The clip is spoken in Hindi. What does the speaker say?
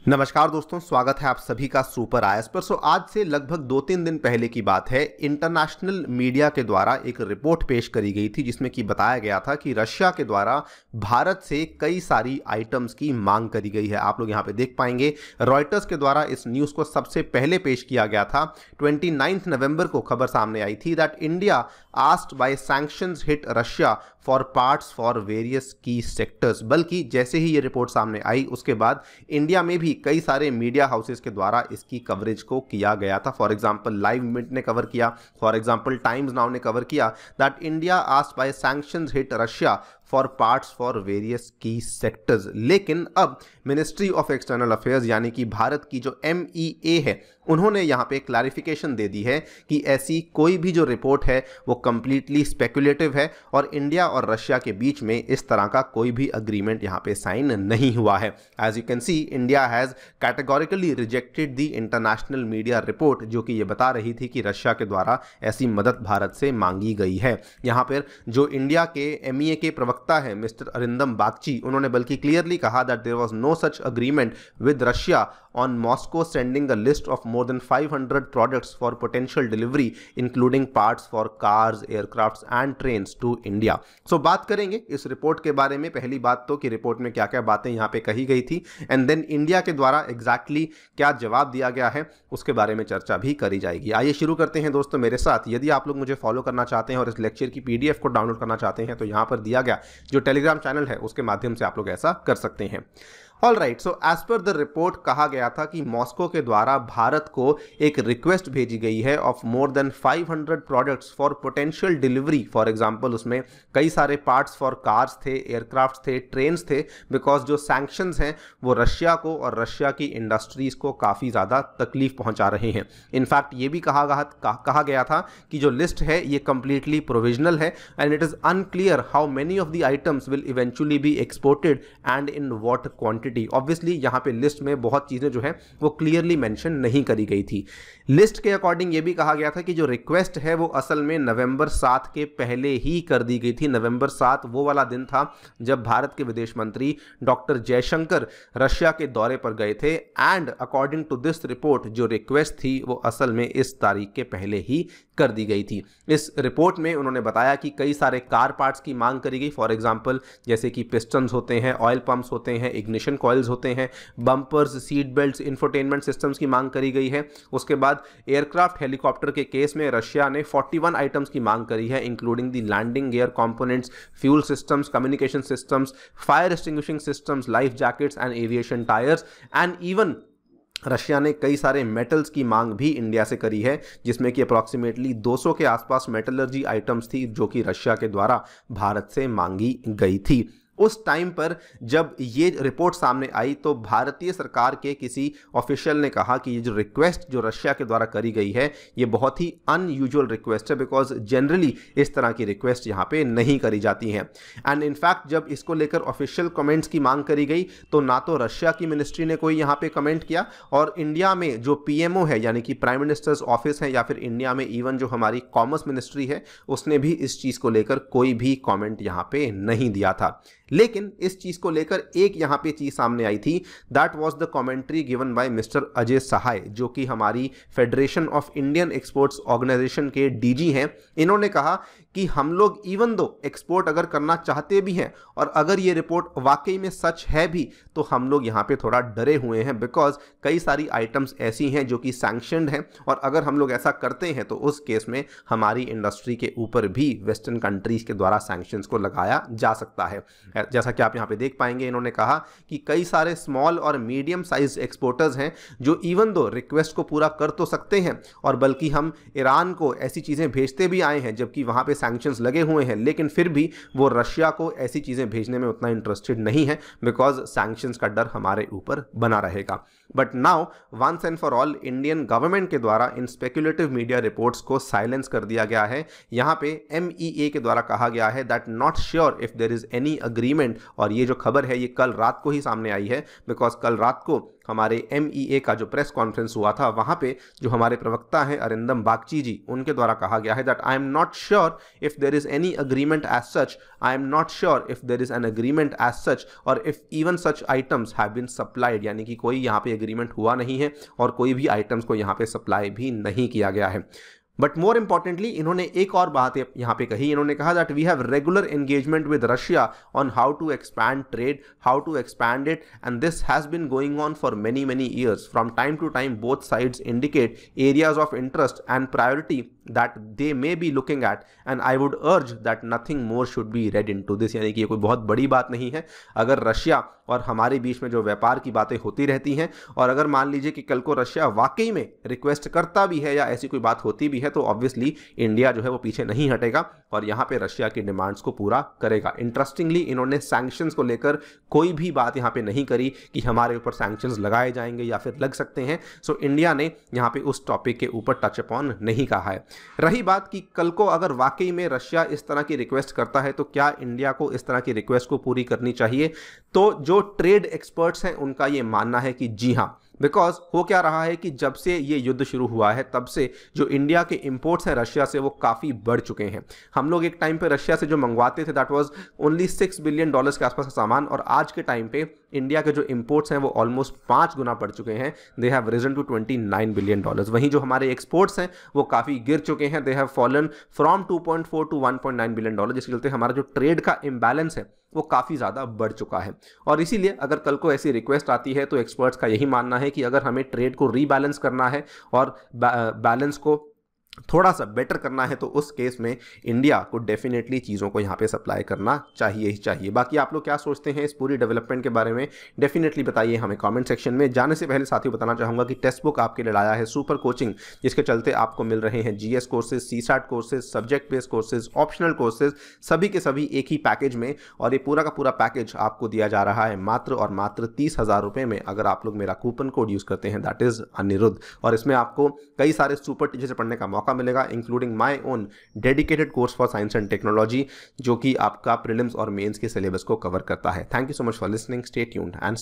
नमस्कार दोस्तों, स्वागत है आप सभी का सुपर आईएएस पर। आज से लगभग 2-3 दिन पहले की बात है। इंटरनेशनल मीडिया के द्वारा एक रिपोर्ट पेश करी गई थी जिसमें कि बताया गया था कि रशिया के द्वारा भारत से कई सारी आइटम्स की मांग करी गई है। आप लोग यहाँ पे देख पाएंगे, रॉयटर्स के द्वारा इस न्यूज़ को सबसे पहले पेश किया गया था। 29 नवंबर को खबर सामने आई थी that India asked by sanctions hit Russia for parts for various की सेक्टर्स। बल्कि जैसे ही ये रिपोर्ट सामने आई उसके बाद इंडिया में भी कई सारे मीडिया हाउसेस के द्वारा इसकी कवरेज को किया गया था। फॉर एग्जांपल लाइव मिनट ने कवर किया, फॉर एग्जांपल टाइम्स नाउ ने कवर किया that India asked by sanctions hit Russia for parts for various की सेक्टर्स। लेकिन अब मिनिस्ट्री ऑफ एक्सटर्नल अफेयर्स यानी कि भारत की जो MEA है, उन्होंने यहाँ पे क्लैरिफिकेशन दे दी है कि ऐसी कोई भी जो रिपोर्ट है वो कंप्लीटली स्पेकुलेटिव है और इंडिया और रशिया के बीच में इस तरह का कोई भी अग्रीमेंट यहाँ पे साइन नहीं हुआ है। As you can see, India has categorically rejected the international media report, जो कि ये बता रही थी कि रशिया के द्वारा ऐसी मदद भारत से मांगी गई है। यहाँ पर जो इंडिया के MEA के प्रवक्ता है मिस्टर अरिंदम बागची, उन्होंने बल्कि क्लियरली कहा that there was no such agreement with Russia on Moscow sending a list of more than 500 products for potential delivery including parts for cars, aircrafts and trains to India। So बात करेंगे इस रिपोर्ट के बारे में। पहली बात तो कि रिपोर्ट में क्या क्या बातें यहाँ पे कही गई थी एंड देन इंडिया के द्वारा एग्जैक्टली क्या जवाब दिया गया है उसके बारे में चर्चा भी करी जाएगी। आइए शुरू करते हैं दोस्तों मेरे साथ। यदि आप लोग मुझे फॉलो करना चाहते हैं और इस लेक्चर की PDF को डाउनलोड करना चाहते हैं तो यहाँ पर दिया गया जो टेलीग्राम चैनल है उसके माध्यम से आप लोग ऐसा कर सकते हैं। All right, so as per the report कहा गया था कि मॉस्को के द्वारा भारत को एक रिक्वेस्ट भेजी गई है of more than 500 products for potential delivery. For example उसमें कई सारे पार्ट्स फॉर कार्स थे, एयरक्राफ्ट थे, ट्रेन्स थे, बिकॉज जो सैंक्शंस हैं वो रशिया को और रशिया की इंडस्ट्रीज को काफ़ी ज़्यादा तकलीफ पहुंचा रहे हैं। इनफैक्ट ये भी कहा गया था कि जो लिस्ट है ये कंप्लीटली प्रोविजनल है and it is unclear how many of the items will eventually B exported and in what quantity. Obviously यहाँ पे लिस्ट में बहुत चीजें जो है वो क्लियरली मेंशन नहीं करी गई थी। लिस्ट के अकॉर्डिंग ये भी कहा गया था कि जो रिक्वेस्ट है वो असल में नवंबर 7 के पहले ही कर दी गई थी। नवंबर 7 वो वाला दिन था जब भारत के विदेश मंत्री डॉक्टर जयशंकर रशिया के दौरे पर गए थे and according to this report जो रिक्वेस्ट थी वो असल में इस तारीख के पहले ही कर दी गई थी। इस रिपोर्ट में उन्होंने बताया कि कई सारे कार पार्ट्स की मांग करी गई। फॉर एग्जांपल जैसे कि पिस्टन्स होते हैं, ऑयल पंप्स होते हैं, इग्निशन कॉइल्स होते हैं, bumpers, seat belts, infotainment systems की मांग करी गई है। उसके बाद एयरक्राफ्ट हेलीकॉप्टर के केस में रशिया ने 41 आइटम्स की मांग करी है, including the landing gear components, fuel systems, communication systems, fire extinguishing systems, life jackets and aviation tyres and even Russia ने कई सारे मेटल्स की मांग भी इंडिया से करी है, जिसमें कि अप्रॉक्सीमेटली 200 के आसपास मेटलर्जी आइटम्स थी जो कि रशिया के द्वारा भारत से मांगी गई थी। उस टाइम पर जब ये रिपोर्ट सामने आई तो भारतीय सरकार के किसी ऑफिशियल ने कहा कि ये जो रिक्वेस्ट जो रशिया के द्वारा करी गई है ये बहुत ही अनयूजुअल रिक्वेस्ट है, बिकॉज जनरली इस तरह की रिक्वेस्ट यहाँ पे नहीं करी जाती हैं। एंड इनफैक्ट जब इसको लेकर ऑफिशियल कमेंट्स की मांग करी गई तो ना तो रशिया की मिनिस्ट्री ने कोई यहाँ पे कमेंट किया और इंडिया में जो PMO है यानी कि प्राइम मिनिस्टर्स ऑफिस है या फिर इंडिया में इवन जो हमारी कॉमर्स मिनिस्ट्री है उसने भी इस चीज़ को लेकर कोई भी कॉमेंट यहाँ पे नहीं दिया था। लेकिन इस चीज को लेकर एक यहां पे चीज सामने आई थी, that was the commentary given by mister Ajay Sahay, जो कि हमारी federation of Indian exports organisation के DG हैं। इन्होंने कहा कि हम लोग इवन दो एक्सपोर्ट अगर करना चाहते भी हैं और अगर ये रिपोर्ट वाकई में सच है भी तो हम लोग यहाँ पे थोड़ा डरे हुए हैं, बिकॉज कई सारी आइटम्स ऐसी हैं जो कि सैंक्शनड हैं और अगर हम लोग ऐसा करते हैं तो उस केस में हमारी इंडस्ट्री के ऊपर भी वेस्टर्न कंट्रीज के द्वारा सैंक्शंस को लगाया जा सकता है। जैसा कि आप यहाँ पे देख पाएंगे, इन्होंने कहा कि कई सारे स्मॉल और मीडियम साइज एक्सपोर्टर्स हैं जो इवन दो रिक्वेस्ट को पूरा कर तो सकते हैं और बल्कि हम ईरान को ऐसी चीज़ें भेजते भी आए हैं जबकि वहाँ पे सैंक्शंस लगे हुए हैं, लेकिन फिर भी वो रशिया को ऐसी चीज़ें भेजने में उतना इंटरेस्टेड नहीं है, बिकॉज सैंक्शंस का डर हमारे ऊपर बना रहेगा। But now once and for all Indian government के द्वारा इन स्पेकुलेटिव मीडिया रिपोर्ट्स को साइलेंस कर दिया गया है। यहाँ पे MEA के द्वारा कहा गया है that not sure if there is any agreement, और ये जो खबर है ये कल रात को ही सामने आई है, बिकॉज कल रात को हमारे MEA का जो प्रेस कॉन्फ्रेंस हुआ था वहाँ पे जो हमारे प्रवक्ता हैं अरिंदम बागची जी, उनके द्वारा कहा गया है that I am not sure if there is any agreement as such. I am not sure if there is an agreement as such or if even such items have been supplied. यानी कि कोई यहाँ पे एग्रीमेंट हुआ नहीं है और कोई भी आइटम्स को यहाँ पे सप्लाई भी नहीं किया गया है। बट मोर इंपॉर्टेंटली इन्होंने एक और बात यहाँ पे कही, इन्होंने कहा that we have regular engagement with Russia on how to expand trade, how to expand it, and this has been going on for many years. From time to time both sides indicate areas of interest and priority that they may be looking at, and I would urge that nothing more should be read into this। यानी कि ये कोई बहुत बड़ी बात नहीं है। अगर रशिया और हमारे बीच में जो व्यापार की बातें होती रहती हैं और अगर मान लीजिए कि कल को रशिया वाकई में रिक्वेस्ट करता भी है या ऐसी कोई बात होती भी है तो ऑब्वियसली इंडिया जो है वो पीछे नहीं हटेगा और यहाँ पे रशिया की डिमांड्स को पूरा करेगा। इंटरेस्टिंगली इन्होंने सैंक्शंस को लेकर कोई भी बात यहाँ पे नहीं करी कि हमारे ऊपर सैंक्शंस लगाए जाएंगे या फिर लग सकते हैं। सो इंडिया ने यहाँ पे उस टॉपिक के ऊपर टच अपॉन नहीं कहा है। रही बात कि कल को अगर वाकई में रशिया इस तरह की रिक्वेस्ट करता है तो क्या इंडिया को इस तरह की रिक्वेस्ट को पूरी करनी चाहिए, तो जो ट्रेड एक्सपर्ट्स हैं उनका ये मानना है कि जी हाँ, बिकॉज हो क्या रहा है कि जब से ये युद्ध शुरू हुआ है तब से जो इंडिया के इंपोर्ट्स हैं रशिया से वो काफ़ी बढ़ चुके हैं। हम लोग एक टाइम पे रशिया से जो मंगवाते थे दैट वाज ओनली $6 बिलियन के आसपास का सामान, और आज के टाइम पे इंडिया के जो इंपोर्ट्स हैं वो ऑलमोस्ट 5 गुना बढ़ चुके हैं। They have risen to $29 billion. वहीं जो हमारे एक्सपोर्ट्स हैं वो काफ़ी गिर चुके हैं। They have fallen from 2.4 to 1.9 billion, जिसके चलते हमारा जो ट्रेड का इम्बैलेंस है वो काफ़ी ज़्यादा बढ़ चुका है। और इसीलिए अगर कल को ऐसी रिक्वेस्ट आती है तो एक्सपर्ट्स का यही मानना है कि अगर हमें ट्रेड को रीबैलेंस करना है और बैलेंस को थोड़ा सा बेटर करना है तो उस केस में इंडिया को डेफिनेटली चीज़ों को यहाँ पे सप्लाई करना चाहिए ही चाहिए। बाकी आप लोग क्या सोचते हैं इस पूरी डेवलपमेंट के बारे में, डेफिनेटली बताइए हमें कमेंट सेक्शन में। जाने से पहले साथियों बताना चाहूँगा कि टेक्स्ट बुक आपके लिए लाया है सुपर कोचिंग, जिसके चलते आपको मिल रहे हैं GS courses, CSAT courses, subject based courses, optional courses, सभी के सभी एक ही पैकेज में। और ये पूरा का पूरा पैकेज आपको दिया जा रहा है मात्र और मात्र 30,000 रुपये में, अगर आप लोग मेरा कूपन कोड यूज़ करते हैं, दैट इज़ अनिरुद्ध। और इसमें आपको कई सारे सुपर टीचर से पढ़ने का मौका मिलेगा, including my own dedicated course for science and technology, जो कि आपका प्रीलिम्स और मेंस के सिलेबस को कवर करता है। Thank you so much for listening, stay tuned and